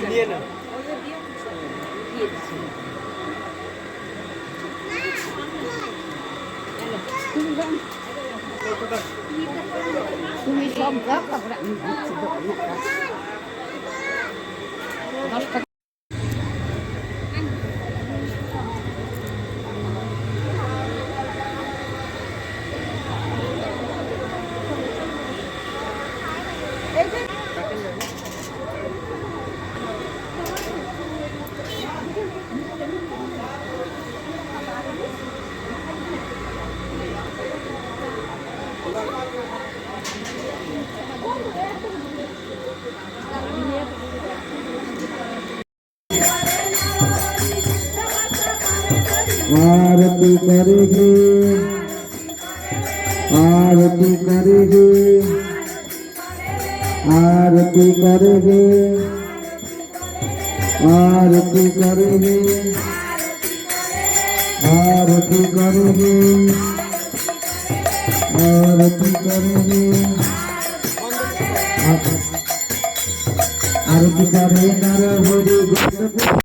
নিয়ে না তুমি সব যাও তারপরে আমি आरती करेंगे आरती करेंगे आरती करेंगे आरती करेंगे आरती करेंगे आरती करेंगे आरती करें नर हरि